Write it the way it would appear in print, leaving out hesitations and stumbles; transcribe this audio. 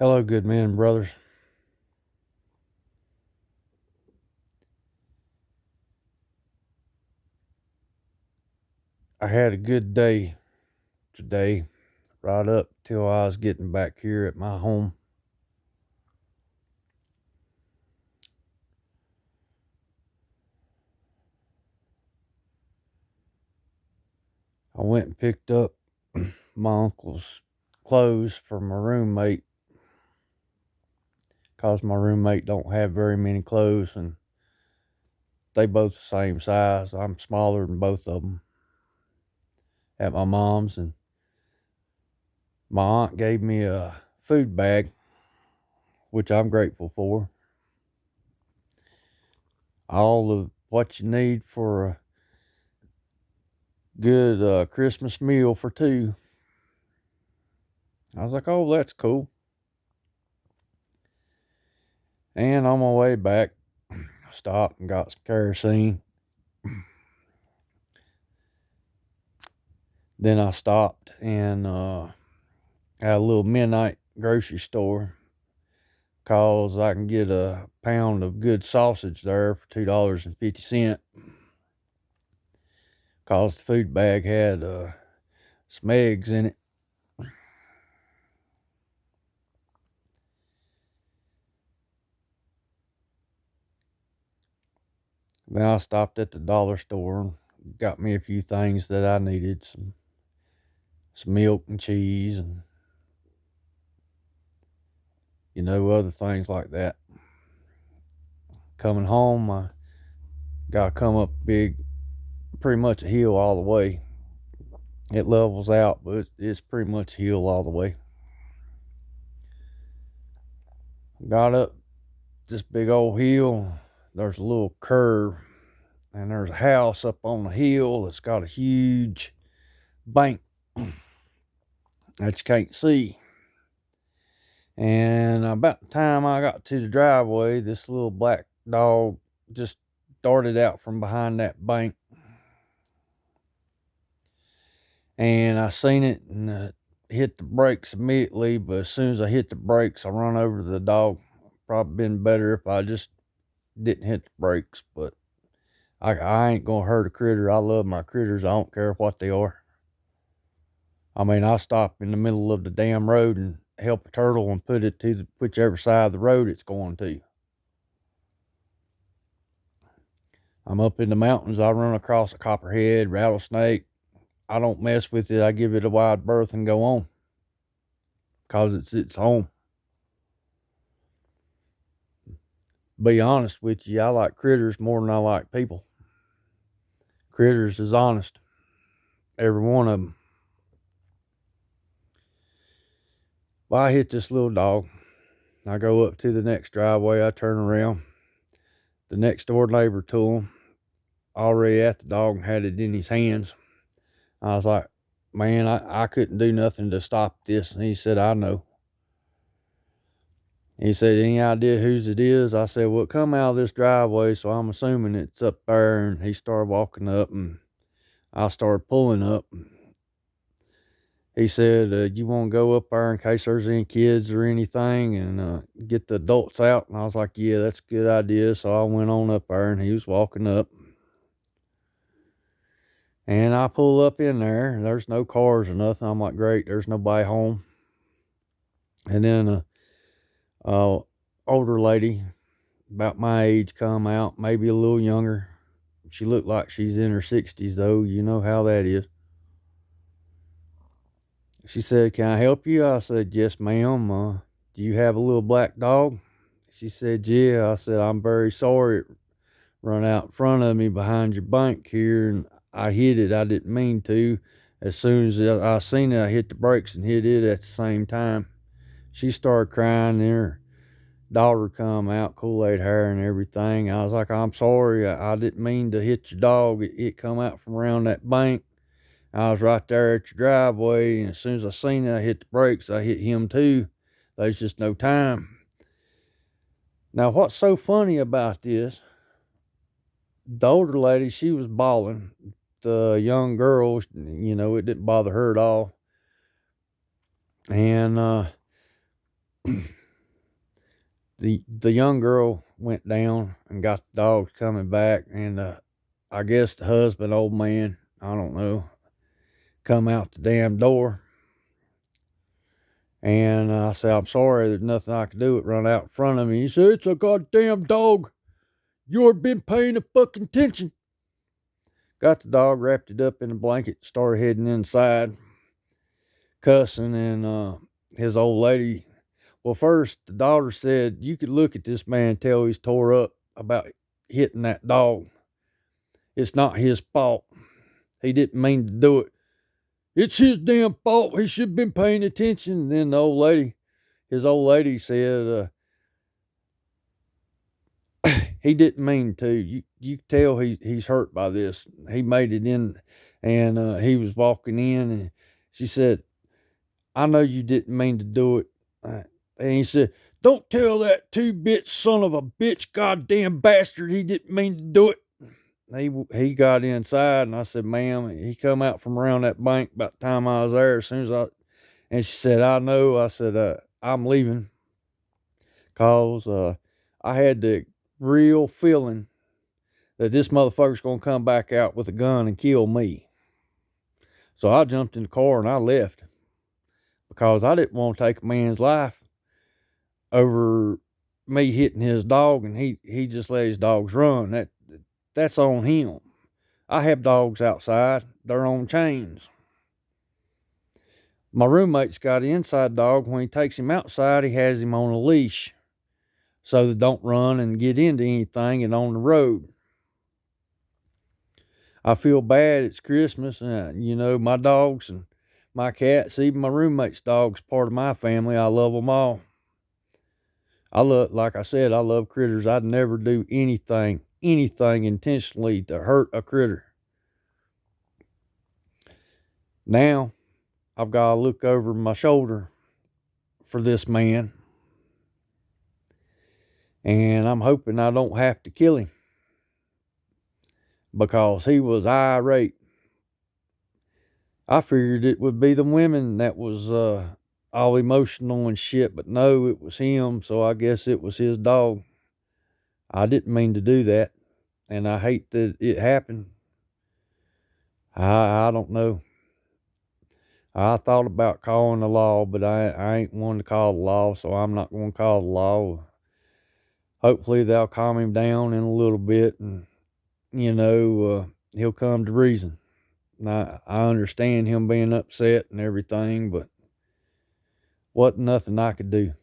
Hello, good men and brothers. I had a good day today, right up till I was getting back here at my home. I went and picked up my uncle's clothes for my roommate, cause my roommate don't have very many clothes, and they both the same size. I'm smaller than both of them. At my mom's, and my aunt gave me a food bag, which I'm grateful for. All of what you need for a good Christmas meal for two. I was like, oh, that's cool. And on my way back, I stopped and got some kerosene. Then I stopped and at a little midnight grocery store, cause I can get a pound of good sausage there for $2.50. Cause the food bag had some eggs in it. Then I stopped at the dollar store and got me a few things that I needed, some milk and cheese and other things like that. Coming home, I got to come up pretty much a hill all the way. It levels out, but it's pretty much a hill all the way. Got up this big old hill. There's a little curve, and there's a house up on the hill that's got a huge bank that you can't see. And about the time I got to the driveway, this little black dog just darted out from behind that bank. And I seen it and hit the brakes immediately, but as soon as I hit the brakes, I run over the dog. Probably been better if I just didn't hit the brakes, but I ain't gonna hurt a critter. I love my critters. I don't care what they are. I mean, I'll stop in the middle of the damn road and help a turtle and put it to whichever side of the road it's going to. I'm up in the mountains. I run across a copperhead, rattlesnake. I don't mess with it. I give it a wide berth and go on, cause it's its home. Be honest with you, I like critters more than I like people. Critters is honest, every one of them. Well, I hit this little dog. I go up to the next driveway. I turn around. The next door neighbor to him, already at the dog and had it in his hands. I was like, man, I couldn't do nothing to stop this. And he said, I know. He said, any idea whose it is? I said, well, it come out of this driveway, so I'm assuming it's up there. And he started walking up, and I started pulling up. He said, you want to go up there in case there's any kids or anything and get the adults out? And I was like, yeah, that's a good idea. So I went on up there, and he was walking up. And I pull up in there, and there's no cars or nothing. I'm like, great, there's nobody home. And then older lady, about my age, come out, maybe a little younger. She looked like she's in her 60s, though. You know how that is. She said, can I help you? I said, yes, ma'am. Do you have a little black dog? She said, yeah. I said, I'm very sorry it run out in front of me behind your bank here, and I hit it. I didn't mean to. As soon as I seen it, I hit the brakes and hit it at the same time. She started crying, and her daughter come out, Kool-Aid hair and everything. I was like, I'm sorry. I didn't mean to hit your dog. It come out from around that bank. I was right there at your driveway, and as soon as I seen it, I hit the brakes. I hit him too. There's just no time. Now, what's so funny about this, the older lady, she was bawling. The young girl, it didn't bother her at all. And The young girl went down and got the dogs coming back, and I guess the husband, old man, I don't know, come out the damn door. And I said, I'm sorry, there's nothing I can do. It run out in front of me. He said, it's a goddamn dog. You've been paying the fucking attention. Got the dog, wrapped it up in a blanket, started heading inside, cussing, and his old lady. Well, first, the daughter said, you could look at this man and tell he's tore up about hitting that dog. It's not his fault. He didn't mean to do it. It's his damn fault. He should have been paying attention. And then his old lady said, he didn't mean to. You tell he's hurt by this. He made it in, and he was walking in, and she said, I know you didn't mean to do it. And he said, don't tell that two-bit son of a bitch, goddamn bastard, he didn't mean to do it. He got inside, and I said, ma'am, he come out from around that bank about the time I was there. As soon as and she said, I know. I said, I'm leaving, cause I had the real feeling that this motherfucker's gonna come back out with a gun and kill me. So I jumped in the car and I left, because I didn't want to take a man's life over me hitting his dog, and he just let his dogs run. That's on him. I have dogs outside. They're on chains. My roommate's got an inside dog. When he takes him outside, he has him on a leash so they don't run and get into anything and on the road. I feel bad. It's Christmas, and my dogs and my cats, even my roommate's dog's part of my family. I love them all. Like I said, I love critters. I'd never do anything intentionally to hurt a critter. Now, I've got to look over my shoulder for this man, and I'm hoping I don't have to kill him, because he was irate. I figured it would be the women that was all emotional and shit, but no, it was him, so I guess it was his dog. I didn't mean to do that, and I hate that it happened. I don't know. I thought about calling the law, but I ain't one to call the law, so I'm not going to call the law. Hopefully they'll calm him down in a little bit, and, he'll come to reason. I understand him being upset and everything, but wasn't nothing I could do.